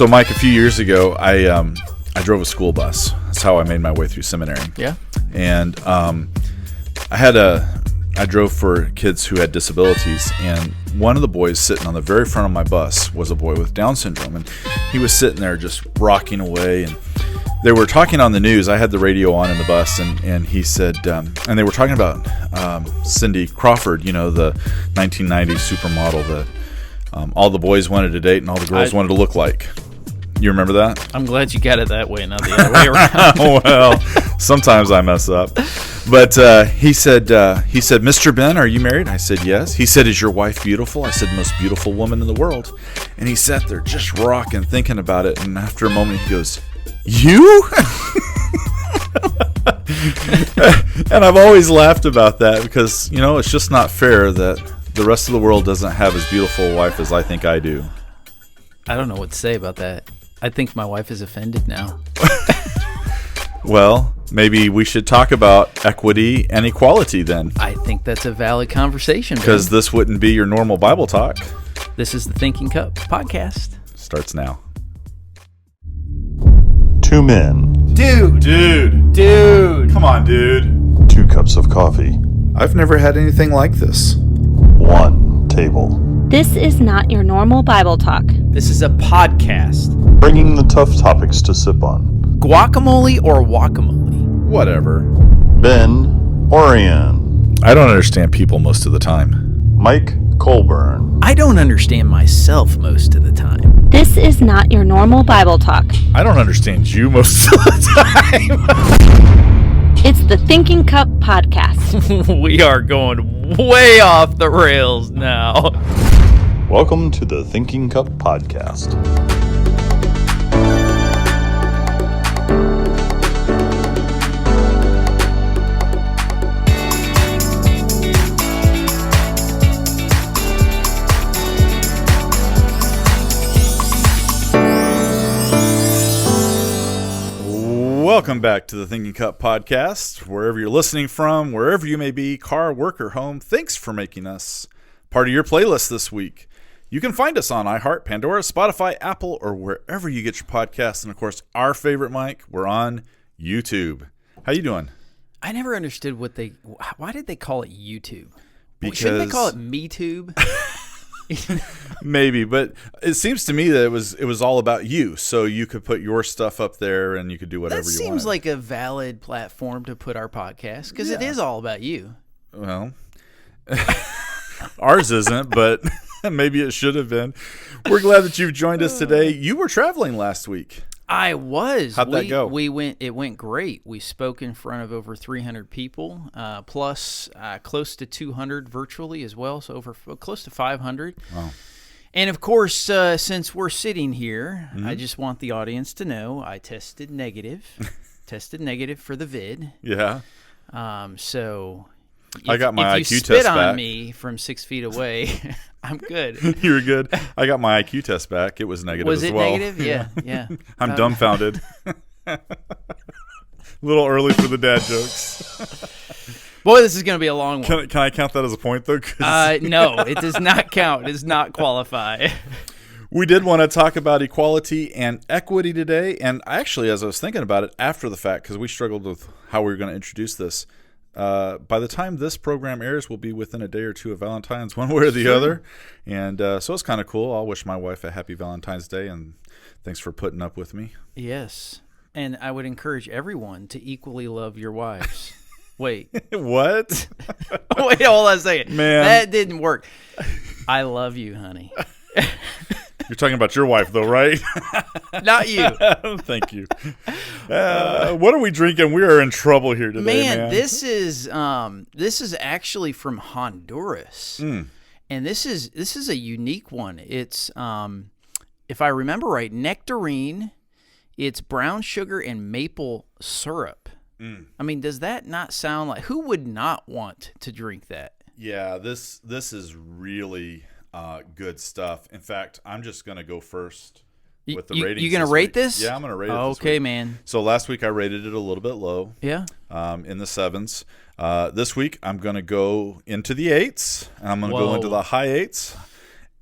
So, Mike, a few years ago, I drove a school bus. That's how I made my way through seminary. Yeah. And I drove for kids who had disabilities, and one of the boys sitting on the very front of my bus was a boy with Down syndrome, and he was sitting there just rocking away, and they were talking on the news. I had the radio on in the bus, and he said, and they were talking about Cindy Crawford, you know, the 1990s supermodel that all the boys wanted to date and all the girls wanted to look like. You remember that? I'm glad you got it that way, not the other way around. Well, sometimes I mess up. But he said, Mr. Ben, are you married? I said, yes. He said, is your wife beautiful? I said, most beautiful woman in the world. And he sat there just rocking, thinking about it. And after a moment, he goes, you? And I've always laughed about that because, you know, it's just not fair that the rest of the world doesn't have as beautiful a wife as I think I do. I don't know what to say about that. I think my wife is offended now. Well, maybe we should talk about equity and equality then. I think that's a valid conversation. Because this wouldn't be your normal Bible talk. This is the Thinking Cup podcast. Starts now. Two men. Dude. Come on, dude. 2 cups of coffee. I've never had anything like this. 1 table. This is not your normal Bible talk. This is a podcast. Bringing the tough topics to sip on. Guacamole or guacamole? Whatever. Ben Orian. I don't understand people most of the time. Mike Colburn. I don't understand myself most of the time. This is not your normal Bible talk. I don't understand you most of the time. It's the Thinking Cup podcast. We are going way off the rails now. Welcome to the Thinking Cup podcast. Welcome back to the Thinking Cup podcast. Wherever you're listening from, wherever you may be, car, work, or home, thanks for making us part of your playlist this week. You can find us on iHeart, Pandora, Spotify, Apple, or wherever you get your podcasts. And, of course, our favorite, Mike, we're on YouTube. How you doing? I never understood why did they call it YouTube? Because Shouldn't they call it MeTube? Maybe, but it seems to me that it was all about you, so you could put your stuff up there and you could do whatever you want. That seems like a valid platform to put our podcast because it is all about you. Well, ours isn't, but maybe it should have been. We're glad that you've joined us today. You were traveling last week. I was. How'd that go? It went great. We spoke in front of over 300 people, plus close to 200 virtually as well, so close to 500. Wow. And of course, since we're sitting here, I just want the audience to know I tested negative. For the vid. Yeah. So I got my if IQ you test spit back. on me from 6 feet away, I'm good. You were good. I got my IQ test back. It was negative Was as it well. negative? Yeah. I'm dumbfounded. A little early for the dad jokes. Boy, this is going to be a long one. Can I count that as a point, though? No, it does not count. It does not qualify. We did want to talk about equality and equity today. And actually, as I was thinking about it after the fact, because we struggled with how we were going to introduce this, by the time this program airs, we'll be within a day or two of Valentine's, one way or the other. And so it's kind of cool. I'll wish my wife a happy Valentine's Day, and thanks for putting up with me. Yes. And I would encourage everyone to equally love your wives. Wait. What? Wait, hold on a second. Man. That didn't work. I love you, honey. You're talking about your wife, though, right? Not you. Thank you. What are we drinking? We are in trouble here today, man. This is actually from Honduras, and this is a unique one. It's if I remember right, nectarine. It's brown sugar and maple syrup. I mean, does that not sound like who would not want to drink that? Yeah, this is really good stuff. In fact, I'm just going to go first with the ratings. You going to rate this? Yeah, I'm going to rate it. Okay, man. So last week I rated it a little bit low. Yeah. In the 7s. This week I'm going to go into the 8s, and I'm going to go into the high 8s.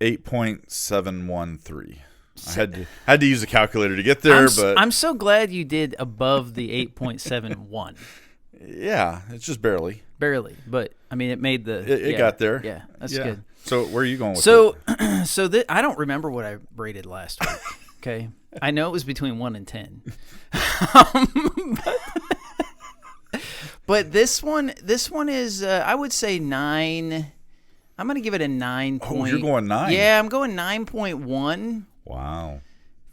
8.713. I had to use a calculator to get there, but I'm so glad you did above the 8.71. Yeah, it's just barely. Barely, but I mean, it made the. It got there. Yeah, that's good. So where are you going with it? So I don't remember what I rated last week. Okay, I know it was between 1 and 10. But this one is I would say 9. I'm gonna give it a 9. Oh, you're going 9. Yeah, I'm going 9.1. Wow.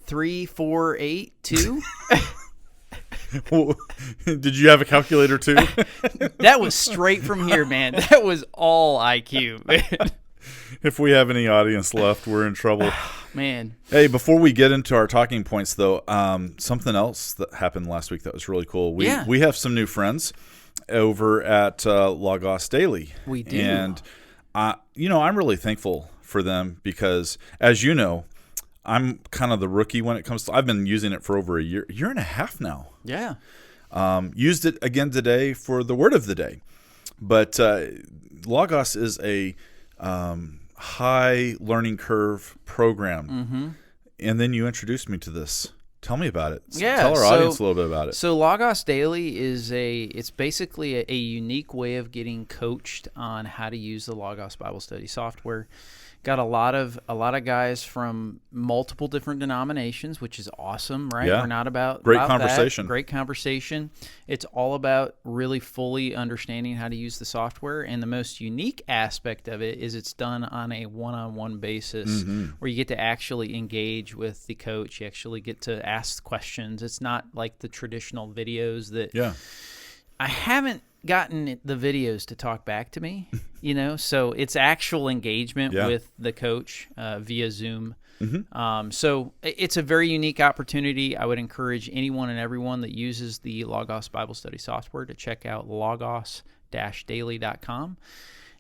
3, 4, 8, 2. Did you have a calculator too? That was straight from here, man. That was all IQ, man. If we have any audience left, we're in trouble. Man. Hey, before we get into our talking points, though, something else that happened last week that was really cool. We have some new friends over at Logos Daily. We do. And, I'm really thankful for them because, as you know, I'm kind of the rookie when it comes to – I've been using it for over a year and a half now. Yeah. Used it again today for the word of the day. But Logos is a high learning curve program. Mm-hmm. And then you introduced me to this. Tell me about it. Yeah, Tell our audience a little bit about it. So Logos Daily it's basically a unique way of getting coached on how to use the Logos Bible study software. Got a lot of guys from multiple different denominations, which is awesome, right? Yeah. We're not about great about conversation. That. Great conversation. It's all about really fully understanding how to use the software, and the most unique aspect of it is it's done on a one-on-one basis, where you get to actually engage with the coach. You actually get to ask questions. It's not like the traditional videos that. Yeah. I haven't gotten the videos to talk back to me, so it's actual engagement with the coach via Zoom. Mm-hmm. So it's a very unique opportunity. I would encourage anyone and everyone that uses the Logos Bible Study software to check out logos-daily.com,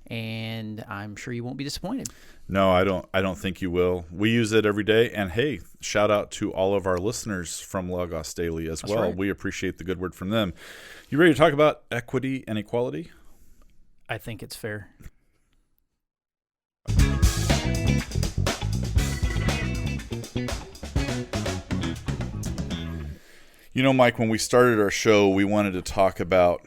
and I'm sure you won't be disappointed. No, I don't think you will. We use it every day, and hey, shout out to all of our listeners from Logos Daily as well. Right. We appreciate the good word from them. You ready to talk about equity and equality? I think it's fair. Mike, when we started our show, we wanted to talk about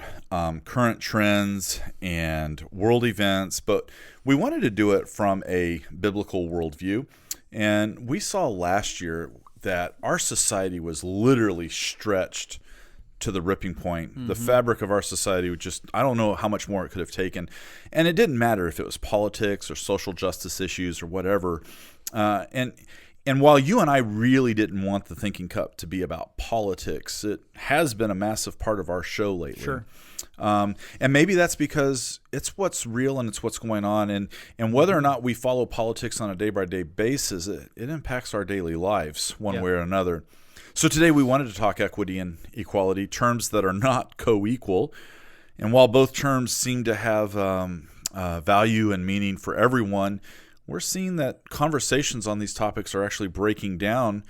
current trends and world events, but we wanted to do it from a biblical worldview. And we saw last year that our society was literally stretched to the ripping point. Mm-hmm. The fabric of our society would I don't know how much more it could have taken. And it didn't matter if it was politics or social justice issues or whatever. And while you and I really didn't want the Thinking Cup to be about politics, it has been a massive part of our show lately. Sure. And maybe that's because it's what's real and it's what's going on. And whether or not we follow politics on a day-by-day basis, it impacts our daily lives one way or another. So today we wanted to talk equity and equality, terms that are not co-equal. And while both terms seem to have value and meaning for everyone, we're seeing that conversations on these topics are actually breaking down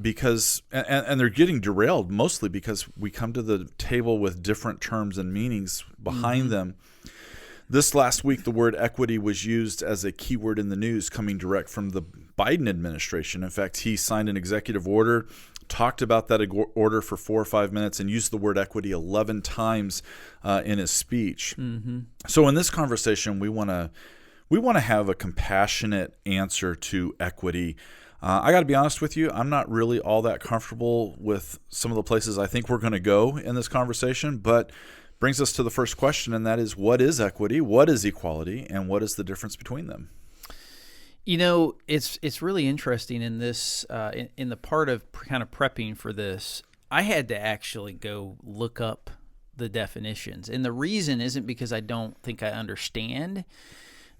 because they're getting derailed mostly because we come to the table with different terms and meanings behind them. This last week, the word equity was used as a keyword in the news coming direct from the Biden administration. In fact, he signed an executive order, talked about that order for 4 or 5 minutes, and used the word equity 11 times in his speech. Mm-hmm. So in this conversation, we want to have a compassionate answer to equity. I got to be honest with you, I'm not really all that comfortable with some of the places I think we're going to go in this conversation, but brings us to the first question, and that is, what is equity, what is equality, and what is the difference between them? It's really interesting in this, in the part of kind of prepping for this, I had to actually go look up the definitions. And the reason isn't because I don't think I understand.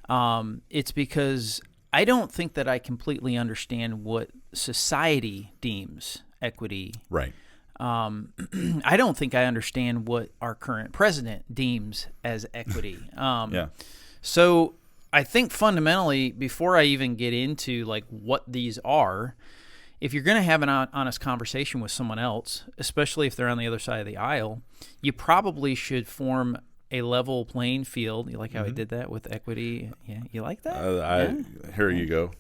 It's because I don't think that I completely understand what society deems equity. Right. I don't think I understand what our current president deems as equity. So I think fundamentally, before I even get into like what these are, if you're going to have an honest conversation with someone else, especially if they're on the other side of the aisle, you probably should form a level playing field. You like how I did that with equity? Yeah, you like that? Here you go.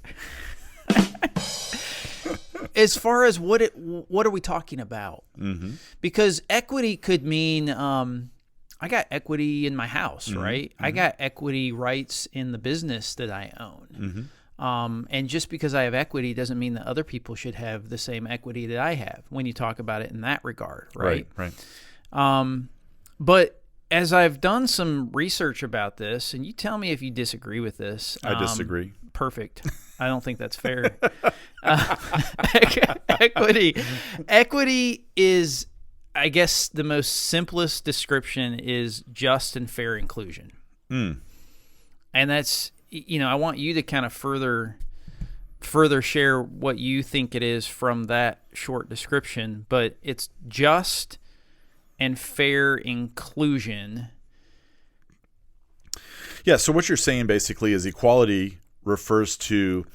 as far as what are we talking about? Mm-hmm. Because equity could mean I got equity in my house, right? I got equity rights in the business that I own. And just because I have equity doesn't mean that other people should have the same equity that I have when you talk about it in that regard, right? Right. But as I've done some research about this, and you tell me if you disagree with this. I disagree. Perfect. I don't think that's fair. Equity is, I guess, the most simplest description is just and fair inclusion. And that's, I want you to kind of further share what you think it is from that short description, but it's just and fair inclusion. Yeah, so what you're saying basically is equality refers to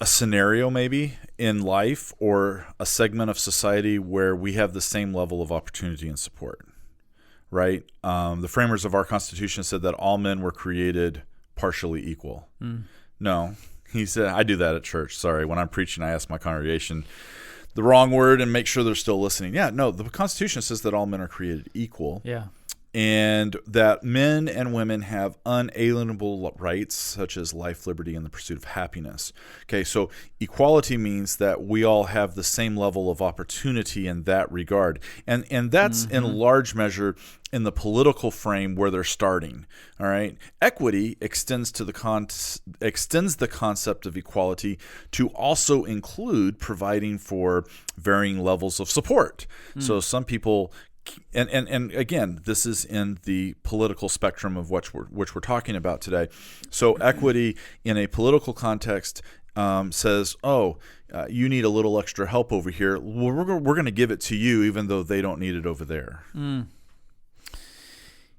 a scenario maybe in life or a segment of society where we have the same level of opportunity and support, right? The framers of our Constitution said that all men were created partially equal. No, he said, I do that at church. Sorry, when I'm preaching, I ask my congregation the wrong word and make sure they're still listening. Yeah, no, the Constitution says that all men are created equal. Yeah. And that men and women have unalienable rights such as life, liberty, and the pursuit of happiness. Okay, so equality means that we all have the same level of opportunity in that regard. And that's in large measure in the political frame where they're starting. All right, equity extends the concept of equality to also include providing for varying levels of support. So some people. And again, this is in the political spectrum of which we're talking about today. So equity in a political context says, you need a little extra help over here. We're going to give it to you even though they don't need it over there.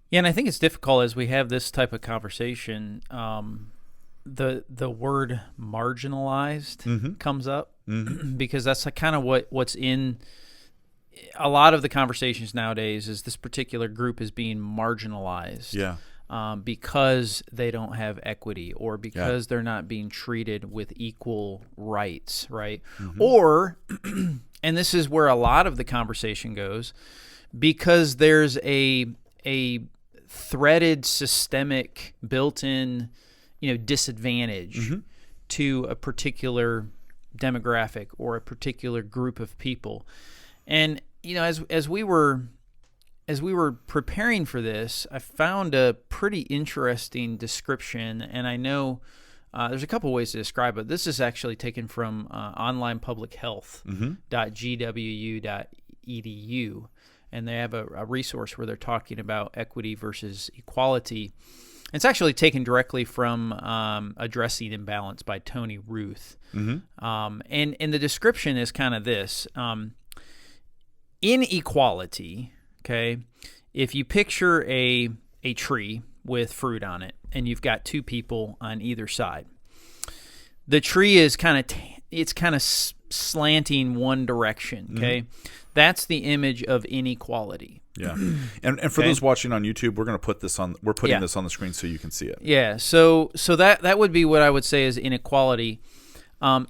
Yeah, and I think it's difficult as we have this type of conversation. The word marginalized comes up because that's kind of what's in a lot of the conversations nowadays is this particular group is being marginalized because they don't have equity or because they're not being treated with equal rights, right? Or, and this is where a lot of the conversation goes, because there's a threaded systemic built-in disadvantage to a particular demographic or a particular group of people. And as we were preparing for this, I found a pretty interesting description, and I know there's a couple ways to describe it. This is actually taken from onlinepublichealth.gwu.edu, and they have a resource where they're talking about equity versus equality. It's actually taken directly from Addressing Imbalance by Tony Ruth. And the description is kind of this. Inequality, okay, if you picture a tree with fruit on it and you've got two people on either side, the tree is kind of slanting one direction, okay? That's the image of inequality. Yeah. And for those watching on YouTube, we're putting this on the screen so you can see it. Yeah. So that would be what I would say is inequality.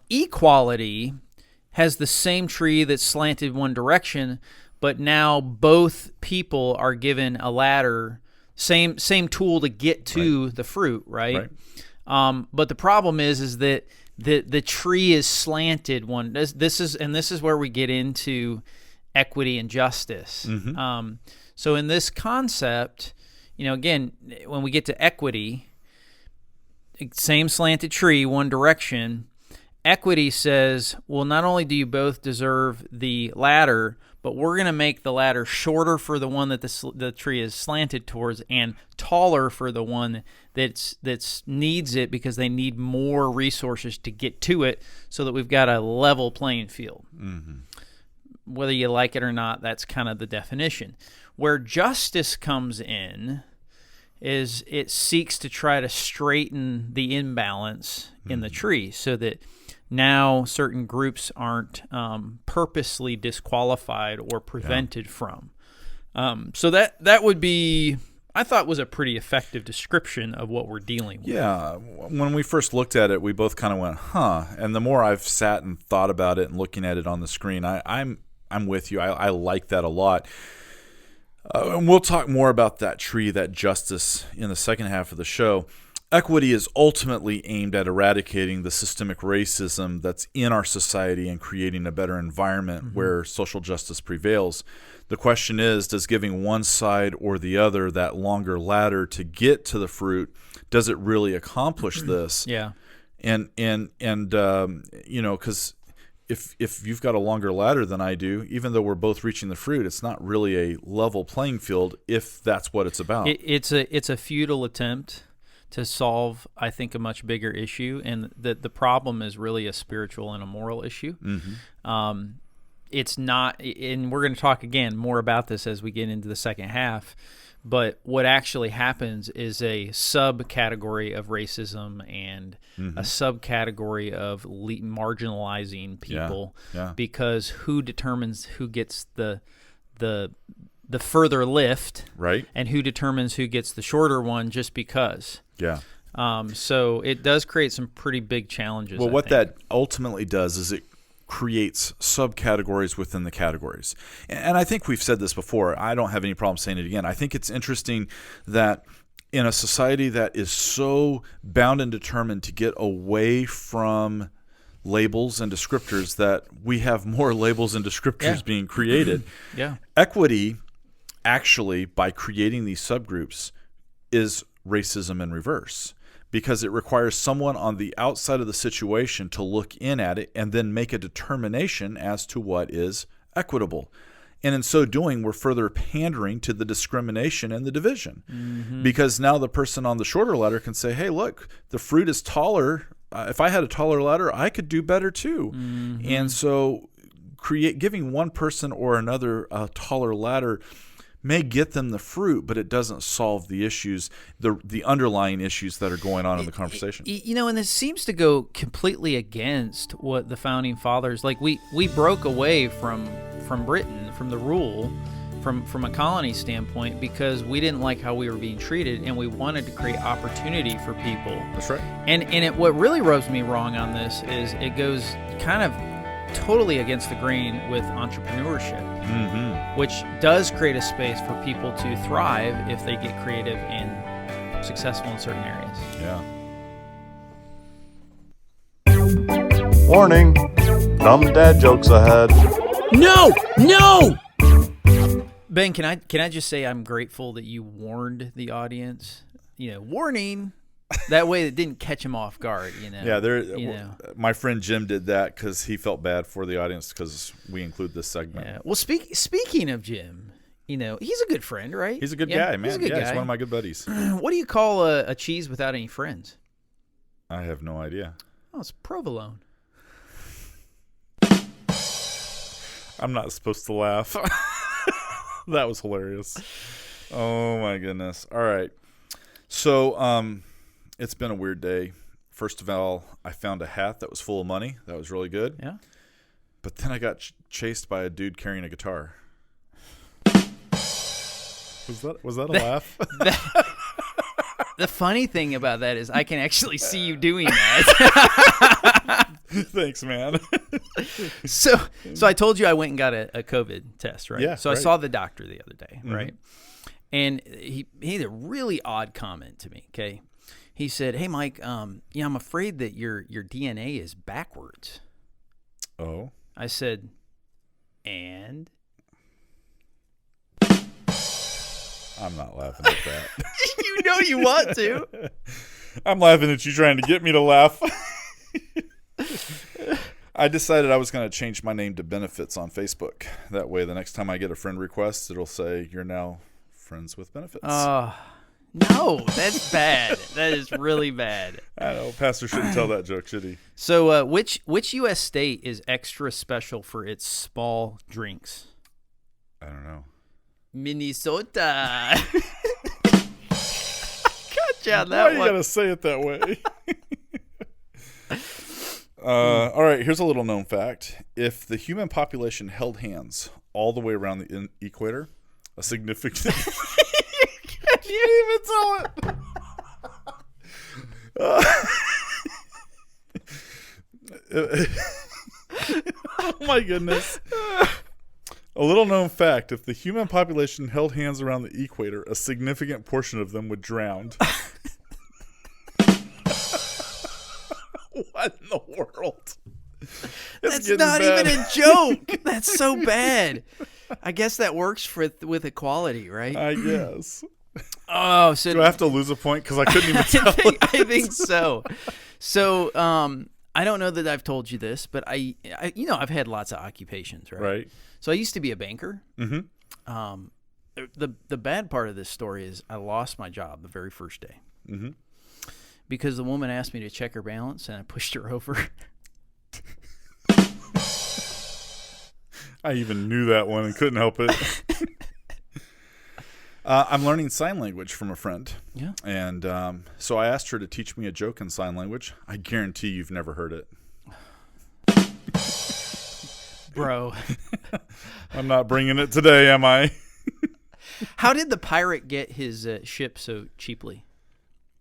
Equality has the same tree that's slanted one direction, but now both people are given a ladder, same tool to get to the fruit, right? But the problem is that the tree is slanted one. This is where we get into equity and justice. So in this concept, again, when we get to equity, same slanted tree, one direction. Equity says, well, not only do you both deserve the ladder, but we're going to make the ladder shorter for the one that the tree is slanted towards and taller for the one that's needs it because they need more resources to get to it so that we've got a level playing field. Whether you like it or not, that's kind of the definition. Where justice comes in is it seeks to try to straighten the imbalance in the tree so that now certain groups aren't purposely disqualified or prevented from. So that would be I thought was a pretty effective description of what we're dealing with. Yeah. When we first looked at it, we both kind of went, huh. And the more I've sat and thought about it and looking at it on the screen, I'm with you. I like that a lot. And we'll talk more about that tree, that justice, in the second half of the show. Equity is ultimately aimed at eradicating the systemic racism that's in our society and creating a better environment where social justice prevails. The question is, does giving one side or the other that longer ladder to get to the fruit, does it really accomplish this? Yeah. And you know, because if you've got a longer ladder than I do, even though we're both reaching the fruit, it's not really a level playing field if that's what it's about. It's a futile attempt to solve, I think, a much bigger issue, and the problem is really a spiritual and a moral issue. It's not, and we're going to talk again more about this as we get into the second half, but what actually happens is a subcategory of racism and a subcategory of marginalizing people, because who determines who gets the further lift, right? And who determines who gets the shorter one just because. Yeah. So it does create some pretty big challenges. Well, I what think. that ultimately does is it creates subcategories within the categories. And I think we've said this before. I don't have any problem saying it again. I think it's interesting that in a society that is so bound and determined to get away from labels and descriptors, that we have more labels and descriptors being created. Equity, actually, by creating these subgroups, is racism in reverse, because it requires someone on the outside of the situation to look in at it and then make a determination as to what is equitable. And in so doing, we're further pandering to the discrimination and the division, because now the person on the shorter ladder can say, hey, look, the fruit is taller. If I had a taller ladder, I could do better too. And so giving one person or another a taller ladder may get them the fruit, but it doesn't solve the issues, the underlying issues that are going on in the conversation. You know, and this seems to go completely against what the founding fathers, like we broke away from Britain, from the rule, from a colony standpoint, because we didn't like how we were being treated, and we wanted to create opportunity for people. That's right. And what really rubs me wrong on this is it goes kind of totally against the grain with entrepreneurship, which does create a space for people to thrive if they get creative and successful in certain areas. Yeah. Warning, dumb dad jokes ahead. No! Ben, can I just say I'm grateful that you warned the audience? You know, warning. That way it didn't catch him off guard, you know. Yeah, my friend Jim did that because he felt bad for the audience because we include this segment. Yeah. Well, speaking of Jim, you know, he's a good friend, right? He's a good guy, man. He's a good guy. He's one of my good buddies. What do you call a cheese without any friends? I have no idea. Oh, it's provolone. I'm not supposed to laugh. That was hilarious. Oh, my goodness. All right. So, it's been a weird day. First of all, I found a hat that was full of money. That was really good. Yeah. But then I got chased by a dude carrying a guitar. Was that a laugh? The funny thing about that is I can actually see you doing that. Thanks, man. So I told you I went and got a COVID test, right? Yeah. So I saw the doctor the other day, right? And he made a really odd comment to me, okay? He said, hey, Mike, I'm afraid that your DNA is backwards. Oh. I said, and? I'm not laughing at that. You know you want to. I'm laughing at you trying to get me to laugh. I decided I was going to change my name to Benefits on Facebook. That way, the next time I get a friend request, it'll say, you're now friends with Benefits. No, that's bad. That is really bad. I know. Pastor shouldn't tell that joke, should he? So which U.S. state is extra special for its small drinks? I don't know. Minnesota. Gotcha. Why you got to say it that way? All right, here's a little known fact. If the human population held hands all the way around the equator, a significant... I can't even tell it. Oh my goodness. A little known fact, if the human population held hands around the equator, a significant portion of them would drown. What in the world? That's not even a joke. That's so bad. I guess that works with equality, right? I guess. Oh, so do I have to lose a point because I couldn't even tell? I think so. So, I don't know that I've told you this, but I I've had lots of occupations, right? Right. So I used to be a banker. Mm-hmm. The bad part of this story is I lost my job the very first day. Mm-hmm. Because the woman asked me to check her balance, and I pushed her over. I even knew that one and couldn't help it. I'm learning sign language from a friend. Yeah. And so I asked her to teach me a joke in sign language. I guarantee you've never heard it. Bro. I'm not bringing it today, am I? How did the pirate get his ship so cheaply?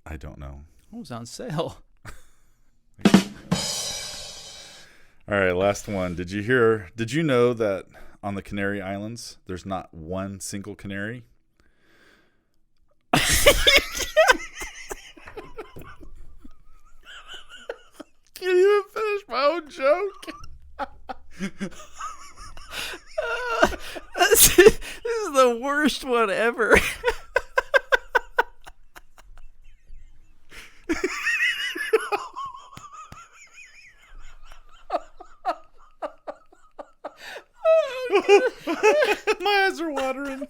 I don't know. It was on sale. All right, last one. Did you know that on the Canary Islands, there's not one single canary? Can't even finish my own joke. This is the worst one ever. My eyes are watering.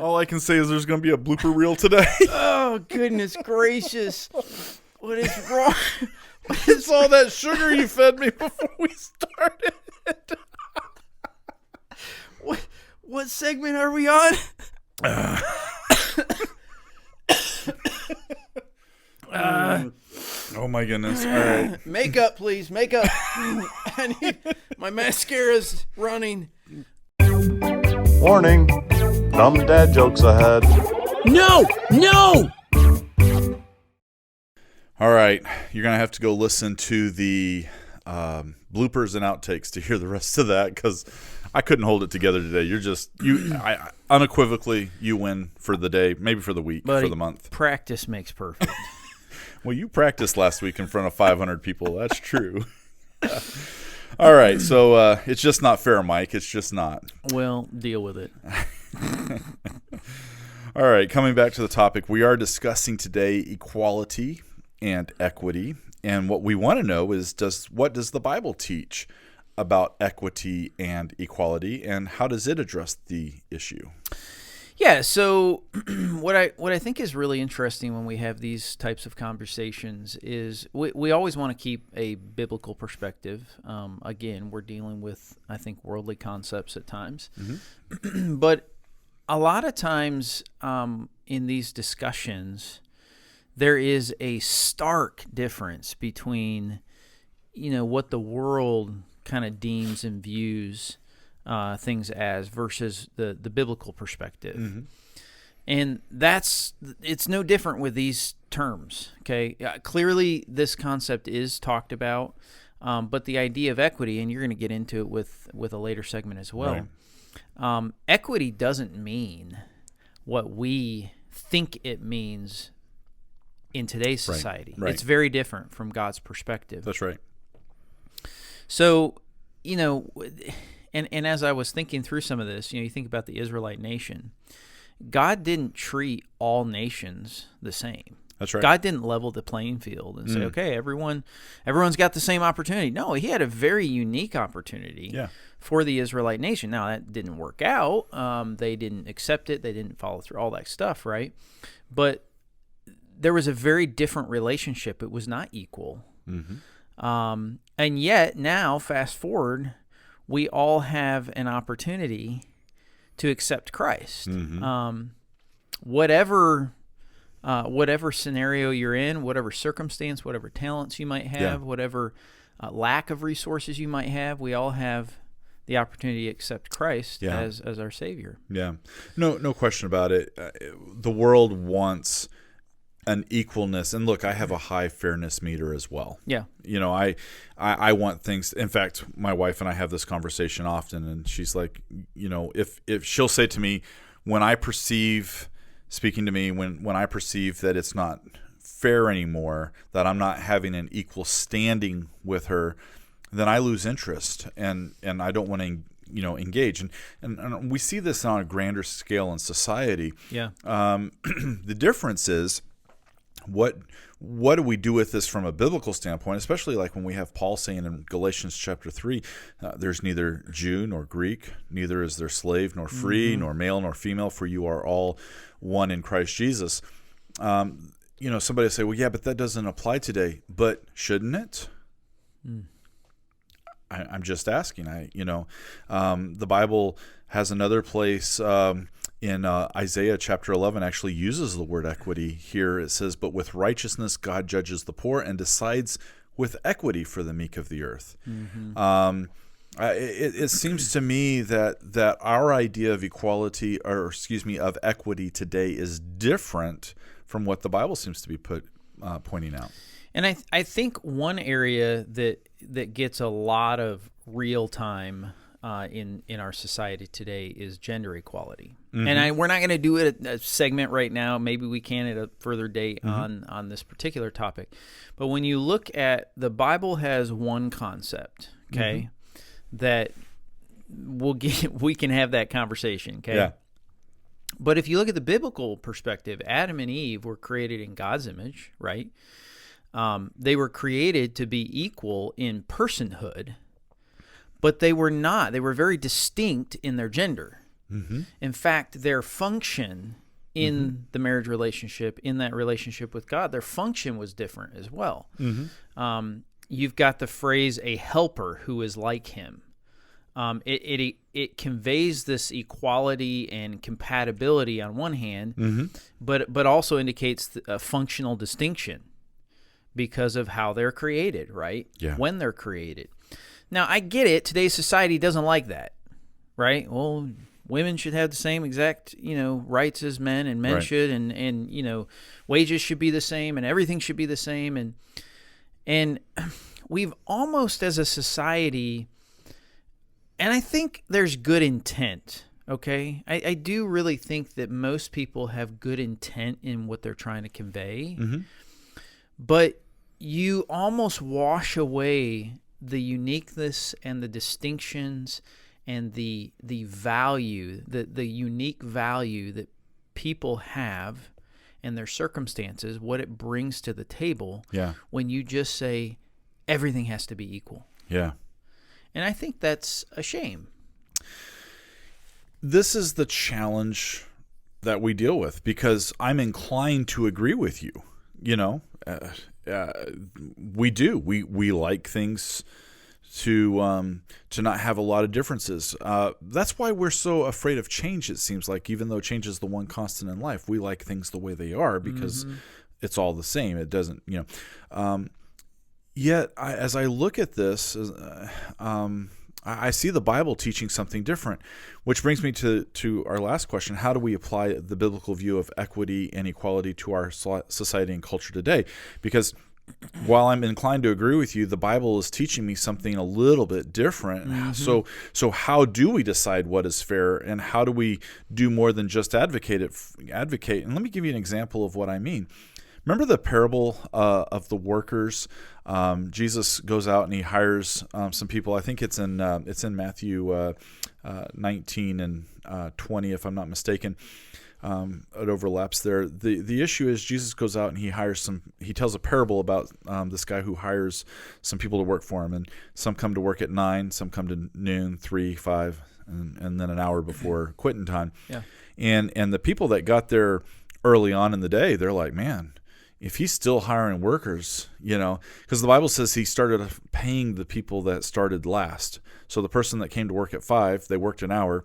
All I can say is there's going to be a blooper reel today. Oh, goodness gracious. What is wrong? It's all that sugar you fed me before we started. What segment are we on? Oh my goodness. All right. Makeup, please. Makeup. I need, my mascara's running. Warning, dumb dad jokes ahead. No! All right. You're going to have to go listen to the bloopers and outtakes to hear the rest of that because I couldn't hold it together today. I unequivocally, you win for the day, maybe for the week, Buddy, for the month. Practice makes perfect. Well, you practiced last week in front of 500 people. That's true. All right. So it's just not fair, Mike. It's just not. Well, deal with it. All right. Coming back to the topic, we are discussing today equality and equity. And what we want to know is what does the Bible teach about equity and equality, and how does it address the issue? Yeah, so what I think is really interesting when we have these types of conversations is we always want to keep a biblical perspective. Again, we're dealing with, I think, worldly concepts at times. Mm-hmm. But a lot of times in these discussions, there is a stark difference between, what the world kind of deems and views things as versus the biblical perspective. Mm-hmm. And it's no different with these terms, okay? Clearly, this concept is talked about, but the idea of equity, and you're going to get into it with a later segment as well, right. Equity doesn't mean what we think it means in today's society. Right. It's very different from God's perspective. That's right. So, And as I was thinking through some of this, you think about the Israelite nation. God didn't treat all nations the same. That's right. God didn't level the playing field and say, okay, everyone's got the same opportunity. No, he had a very unique opportunity for the Israelite nation. Now, that didn't work out. They didn't accept it. They didn't follow through, all that stuff, right? But there was a very different relationship. It was not equal. Mm-hmm. And yet, now, fast forward, we all have an opportunity to accept Christ. Mm-hmm. Whatever scenario you're in, whatever circumstance, whatever talents you might have, whatever lack of resources you might have, we all have the opportunity to accept Christ Yeah. as our Savior. Yeah, no question about it. The world wants an equalness, and look, I have a high fairness meter as well. Yeah. You know, I want things. In fact, my wife and I have this conversation often, and she's like, you know, if she'll say to me, when I perceive that it's not fair anymore, that I'm not having an equal standing with her, then I lose interest, and I don't want to, you know, engage. And we see this on a grander scale in society. Yeah. The difference is, what do we do with this from a biblical standpoint, especially like when we have Paul saying in Galatians chapter 3, there's neither Jew nor Greek, neither is there slave nor free, nor male nor female, for you are all one in Christ Jesus. You know, somebody will say, well, yeah, but that doesn't apply today. But shouldn't it? I'm just asking. The Bible has another place in Isaiah chapter 11 actually uses the word equity here. It says, but with righteousness God judges the poor and decides with equity for the meek of the earth. It seems to me that our idea of equality, of equity today is different from what the Bible seems to be pointing out. And I think one area that gets a lot of real time in our society today is gender equality. And we're not going to do a segment right now. Maybe we can at a further date on this particular topic. But when you look at the Bible, has one concept, okay, that we can have that conversation, okay? Yeah. But if you look at the biblical perspective, Adam and Eve were created in God's image, right? They were created to be equal in personhood, but they were not. They were very distinct in their gender. In fact, their function in the marriage relationship, in that relationship with God, their function was different as well. You've got the phrase, a helper who is like him. It conveys this equality and compatibility on one hand, but also indicates a functional distinction because of how they're created, right? Yeah. When they're created. Now, I get it. Today's society doesn't like that, right? Well, women should have the same exact, rights as men, and men Right. should, and wages should be the same, and everything should be the same, and we've almost, as a society, and I think there's good intent, okay? I do really think that most people have good intent in what they're trying to convey, but you almost wash away the uniqueness and the distinctions and the value, the unique value that people have and their circumstances, what it brings to the table when you just say everything has to be equal. Yeah. And I think that's a shame. This is the challenge that we deal with, because I'm inclined to agree with you. We do. We like things to not have a lot of differences. That's why we're so afraid of change, it seems like, even though change is the one constant in life. We like things the way they are because it's all the same. It doesn't, Yet, as I look at this, I see the Bible teaching something different, which brings me to our last question. How do we apply the biblical view of equity and equality to our society and culture today? Because while I'm inclined to agree with you, the Bible is teaching me something a little bit different. So how do we decide what is fair, and how do we do more than just advocate? And let me give you an example of what I mean. Remember the parable of the workers? Jesus goes out and he hires some people. I think it's in Matthew 19 and 20, if I'm not mistaken. It overlaps there. The issue is Jesus goes out and he tells a parable about this guy who hires some people to work for him, and some come to work at 9, some come to noon, 3, 5, and then an hour before quitting time. Yeah. And the people that got there early on in the day, they're like, man, if he's still hiring workers, because the Bible says he started paying the people that started last. So the person that came to work at 5, they worked an hour,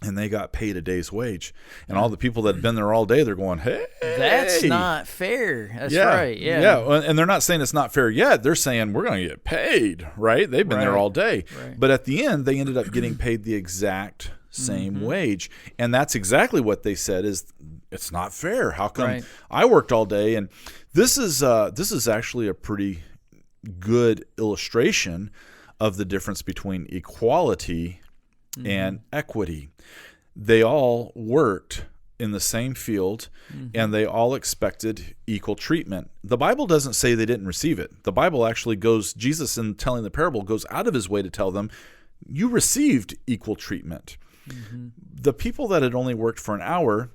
and they got paid a day's wage. And all the people that had been there all day, they're going, hey. That's not fair. That's yeah, right. Yeah. Yeah. And they're not saying it's not fair yet. They're saying we're going to get paid, right? They've been there all day. Right. But at the end, they ended up getting paid the exact same wage. And that's exactly what they said is it's not fair. How come I worked all day? And this is actually a pretty good illustration of the difference between equality and equity. They all worked in the same field, and they all expected equal treatment. The Bible doesn't say they didn't receive it. The Bible actually Jesus in telling the parable goes out of his way to tell them, you received equal treatment. The people that had only worked for an hour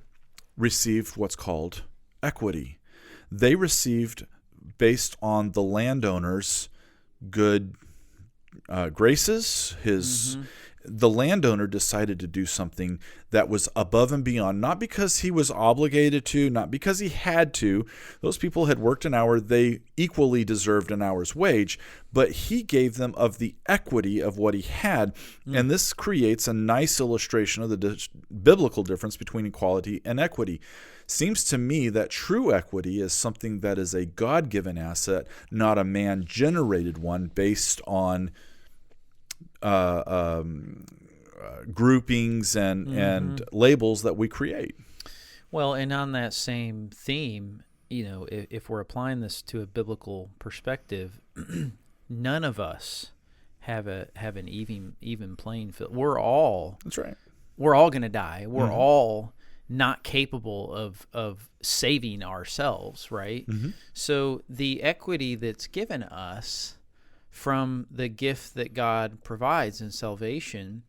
received what's called equity. They received based on the landowner's good graces, the landowner decided to do something that was above and beyond, not because he was obligated to, not because he had to. Those people had worked an hour. They equally deserved an hour's wage, but he gave them of the equity of what he had. And this creates a nice illustration of the biblical difference between equality and equity. Seems to me that true equity is something that is a God-given asset, not a man-generated one based on groupings and labels that we create. Well, and on that same theme, if we're applying this to a biblical perspective, none of us have an even playing field. That's right. We're all going to die. We're all not capable of saving ourselves, right? So the equity that's given us from the gift that God provides in salvation,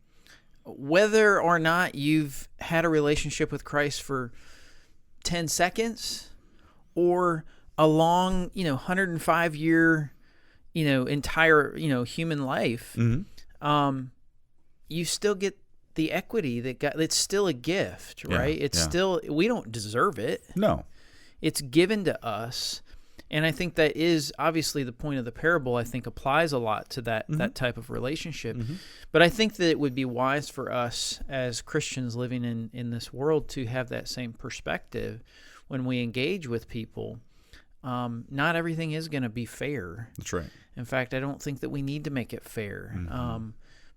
whether or not you've had a relationship with Christ for 10 seconds or a long, 105-year, entire, human life, you still get the equity that God, it's still a gift, right? It's still, we don't deserve it. No. It's given to us. And I think that is obviously the point of the parable. I think applies a lot to that type of relationship. But I think that it would be wise for us as Christians living in this world to have that same perspective when we engage with people. Not everything is going to be fair. That's right. In fact, I don't think that we need to make it fair.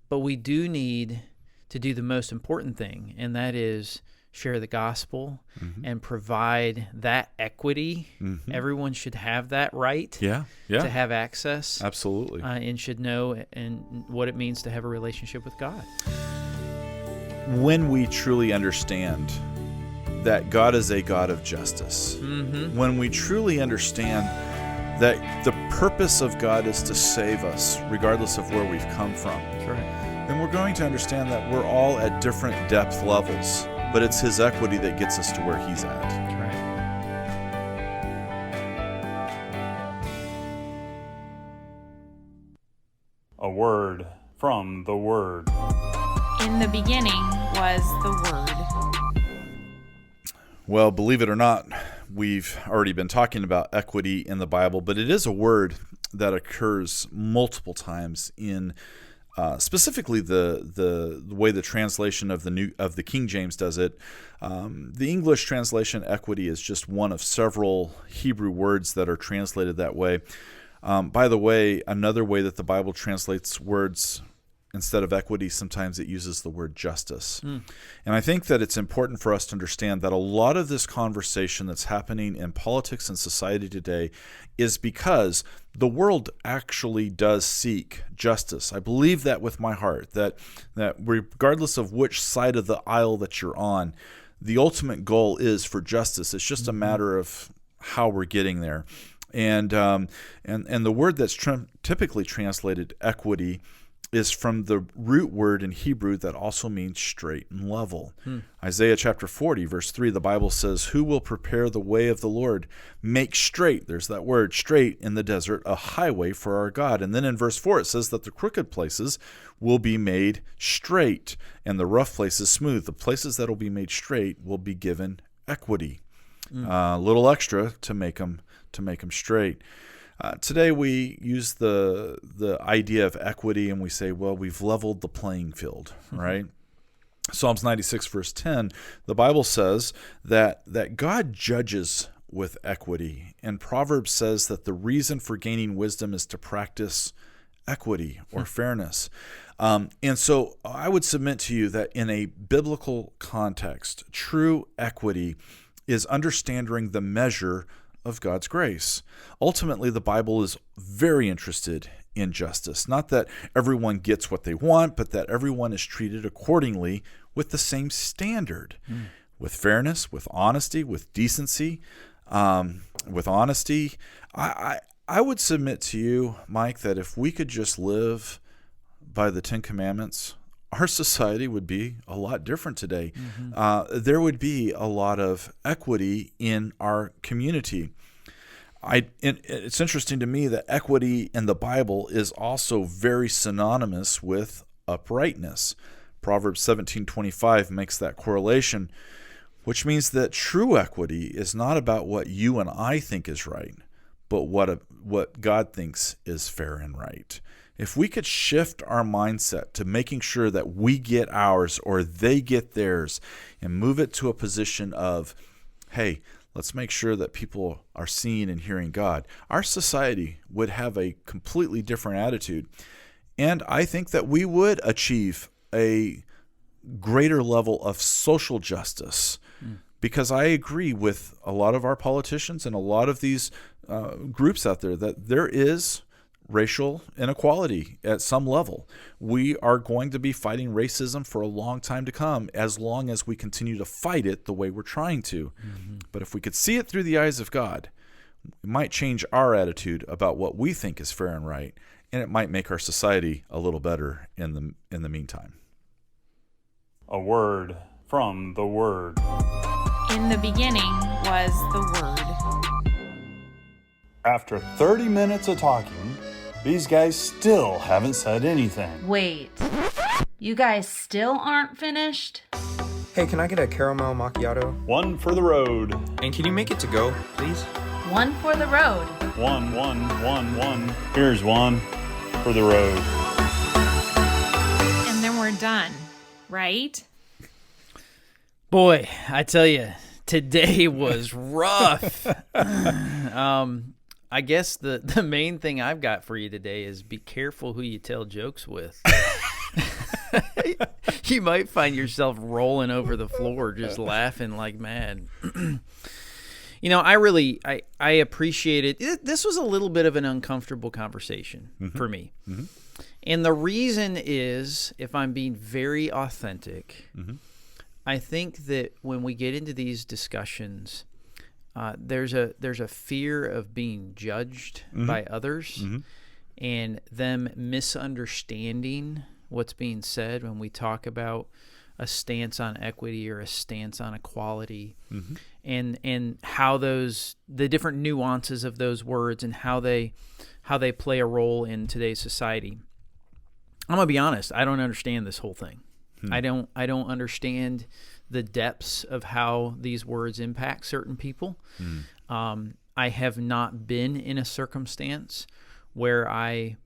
But we do need to do the most important thing, and that is share the gospel and provide that equity. Everyone should have that right to have access. Absolutely. And should know and what it means to have a relationship with God. When we truly understand that God is a God of justice, when we truly understand that the purpose of God is to save us regardless of where we've come from, That's right. then we're going to understand that we're all at different depth levels. But it's his equity that gets us to where he's at. That's right. A word from the Word. In the beginning was the Word. Well, believe it or not, we've already been talking about equity in the Bible, but it is a word that occurs multiple times in specifically the way the translation of the King James does it. The English translation equity is just one of several Hebrew words that are translated that way. By the way, another way that the Bible translates words instead of equity, sometimes it uses the word justice. And I think that it's important for us to understand that a lot of this conversation that's happening in politics and society today is because the world actually does seek justice. I believe that with my heart, that regardless of which side of the aisle that you're on, the ultimate goal is for justice. It's just a matter of how we're getting there. And the word that's typically translated equity is from the root word in Hebrew that also means straight and level. Isaiah chapter 40, verse 3, the Bible says, "Who will prepare the way of the Lord? Make straight," there's that word, straight in the desert, "a highway for our God." And then in verse 4, it says that the crooked places will be made straight and the rough places smooth. The places that will be made straight will be given equity, a little extra to make them straight. Today we use the idea of equity and we say, well, we've leveled the playing field, right? Psalms 96 verse 10, the Bible says that God judges with equity. And Proverbs says that the reason for gaining wisdom is to practice equity or fairness. And so I would submit to you that in a biblical context, true equity is understanding the measure of God's grace. Ultimately, the Bible is very interested in justice. Not that everyone gets what they want, but that everyone is treated accordingly with the same standard, with fairness, with honesty, with decency, with honesty. I would submit to you, Mike, that if we could just live by the Ten Commandments, our society would be a lot different today. There would be a lot of equity in our community. It's interesting to me that equity in the Bible is also very synonymous with uprightness. Proverbs 17:25 makes that correlation, which means that true equity is not about what you and I think is right, but what God thinks is fair and right. If we could shift our mindset to making sure that we get ours or they get theirs and move it to a position of, hey, let's make sure that people are seeing and hearing God, our society would have a completely different attitude. And I think that we would achieve a greater level of social justice, because I agree with a lot of our politicians and a lot of these groups out there that there is racial inequality at some level. We are going to be fighting racism for a long time to come, as long as we continue to fight it the way we're trying to. But if we could see it through the eyes of God, it might change our attitude about what we think is fair and right, and it might make our society a little better in the meantime. A word from the Word. In the beginning was the Word. After 30 minutes of talking, these guys still haven't said anything. Wait, you guys still aren't finished? Hey, can I get a caramel macchiato? One for the road. And can you make it to go, please? One for the road. One. Here's one for the road. And then we're done, right? Boy, I tell you, today was rough. I guess the main thing I've got for you today is be careful who you tell jokes with. You might find yourself rolling over the floor just laughing like mad. I appreciate it. This was a little bit of an uncomfortable conversation for me. And the reason is, if I'm being very authentic, I think that when we get into these discussions, there's a fear of being judged by others and them misunderstanding what's being said when we talk about a stance on equity or a stance on equality, and how the different nuances of those words and how they play a role in today's society. I'm gonna be honest, I don't understand this whole thing. I don't understand the depths of how these words impact certain people. I have not been in a circumstance where I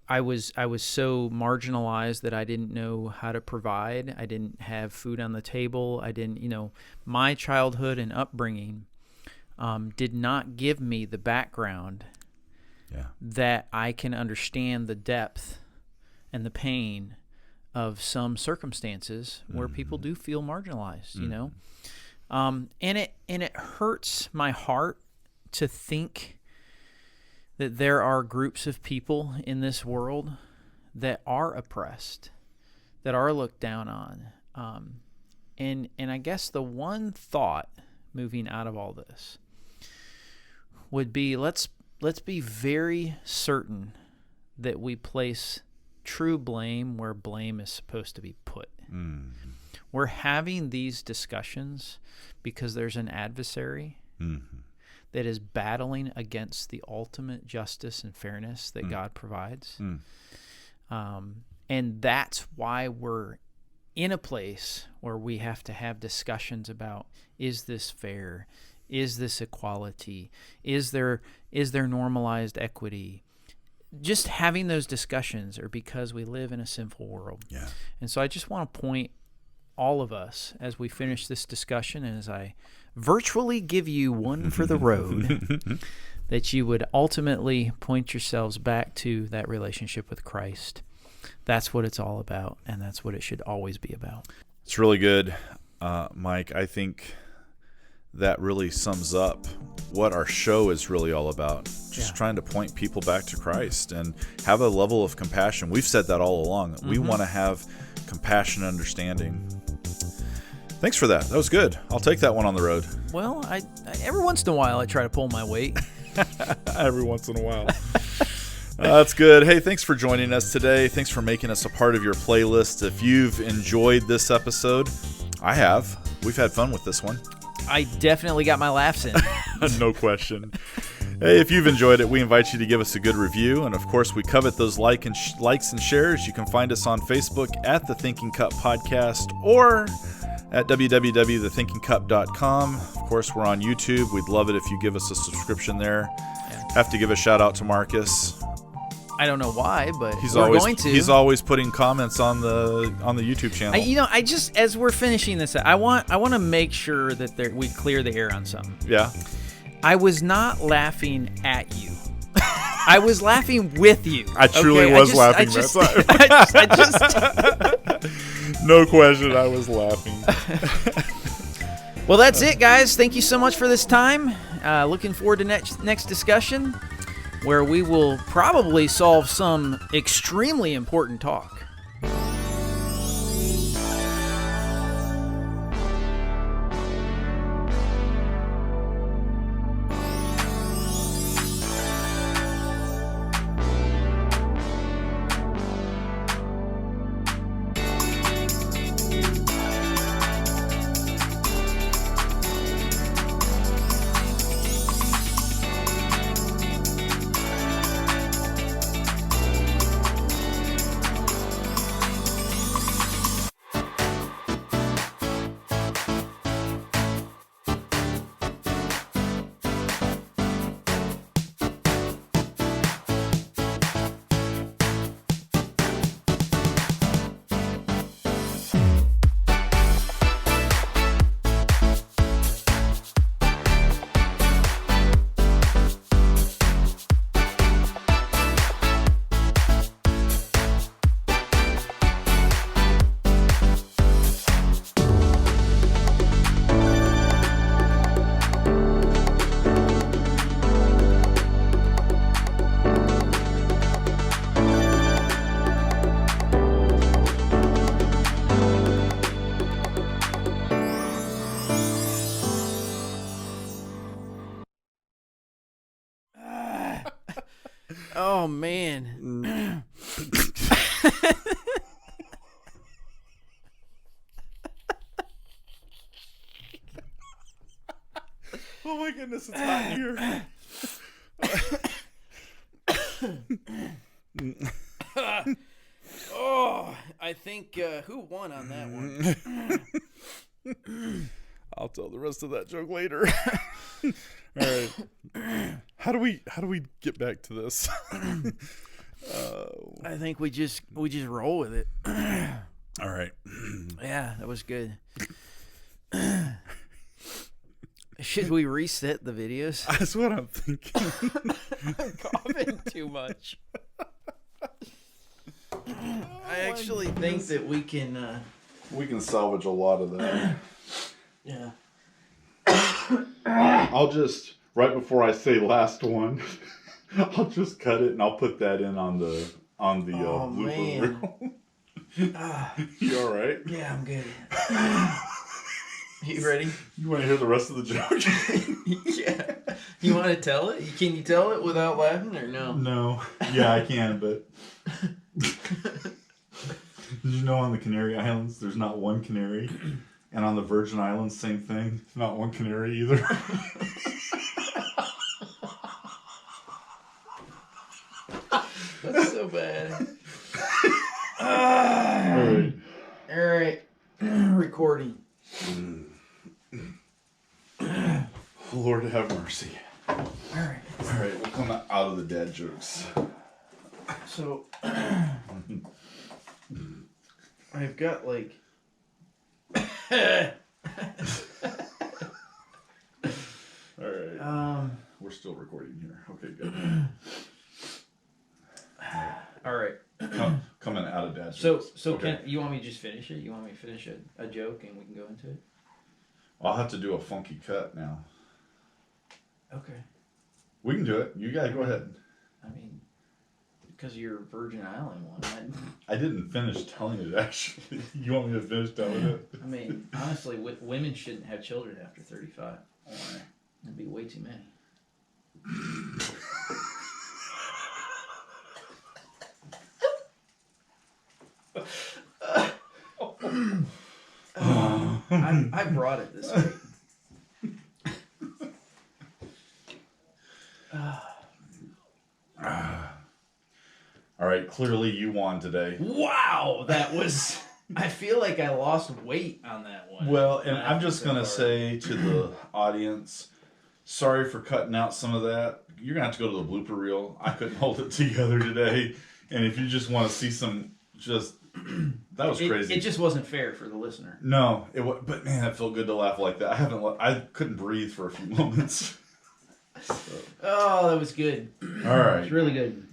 was so marginalized that I didn't know how to provide. I didn't have food on the table. I didn't, my childhood and upbringing did not give me the background that I can understand the depth and the pain of some circumstances where people do feel marginalized, and it hurts my heart to think that there are groups of people in this world that are oppressed, that are looked down on. And I guess the one thought moving out of all this would be, let's be very certain that we place true blame where blame is supposed to be put. We're having these discussions because there's an adversary that is battling against the ultimate justice and fairness that God provides. And that's why we're in a place where we have to have discussions about, is this fair? Is this equality? Is there normalized equity? Just having those discussions are because we live in a sinful world. And so I just want to point all of us, as we finish this discussion, and as I virtually give you one for the road, that you would ultimately point yourselves back to that relationship with Christ. That's what it's all about, and that's what it should always be about. It's really good, Mike. I think that really sums up what our show is really all about. Just trying to point people back to Christ and have a level of compassion. We've said that all along. We want to have compassion and understanding. Thanks for that. That was good. I'll take that one on the road. Well, I every once in a while I try to pull my weight. Every once in a while. That's good. Hey, thanks for joining us today. Thanks for making us a part of your playlist. If you've enjoyed this episode, I have. We've had fun with this one. I definitely got my laughs in. No question. Hey, if you've enjoyed it, we invite you to give us a good review. And of course, we covet those likes and shares. You can find us on Facebook at The Thinking Cup Podcast or at www.thethinkingcup.com. Of course, we're on YouTube. We'd love it if you give us a subscription there. Have to give a shout out to Marcus. I don't know why, but we're going to. He's always putting comments on the YouTube channel. I just, as we're finishing this, I want to make sure that we clear the air on something. Yeah. I was not laughing at you. I was laughing with you. I truly was laughing that time. No question, I was laughing. Well, that's it, guys. Thank you so much for this time. Looking forward to next discussion, where we will probably solve some extremely important talk. Oh, man. Oh my goodness, it's hot here. Oh, I think who won on that one? I'll tell the rest of that joke later. All right. How do we get back to this? I think we just roll with it. All right. Yeah, that was good. Should we reset the videos? That's what I'm thinking. I'm coughing too much. I actually think that we can salvage a lot of that. Yeah. I'll just, right before I say last one, I'll just cut it and I'll put that in on the blooper reel. You all right? Yeah, I'm good. You ready? You want to hear the rest of the joke? Yeah. You want to tell it? Can you tell it without laughing or no? No. Yeah, I can, but... Did you know on the Canary Islands, there's not one canary? And on the Virgin Islands, same thing. Not one canary either. That's so bad. All right. Recording. Lord have mercy. All right, we'll come out of the dad jokes. So I've got like All right. We're still recording here. Okay, good. All right. Coming out of dad. So okay. you want me to just finish it? You want me to finish a joke and we can go into it? I'll have to do a funky cut now. Okay. We can do it. You guys go ahead. I mean, because you're Virgin Island one. I didn't finish telling it, actually. You want me to finish telling it? I mean, honestly, women shouldn't have children after 35. Why? That'd be way too many. I brought it this week. All right, clearly you won today. Wow, that was... I feel like I lost weight on that one. Well, and I'm just going to say to the audience, sorry for cutting out some of that. You're going to have to go to the blooper reel. I couldn't hold it together today. And if you just want to see some, just, that was crazy. It just wasn't fair for the listener. No, but man, it felt good to laugh like that. I couldn't breathe for a few moments. Oh, that was good. All right. It was really good.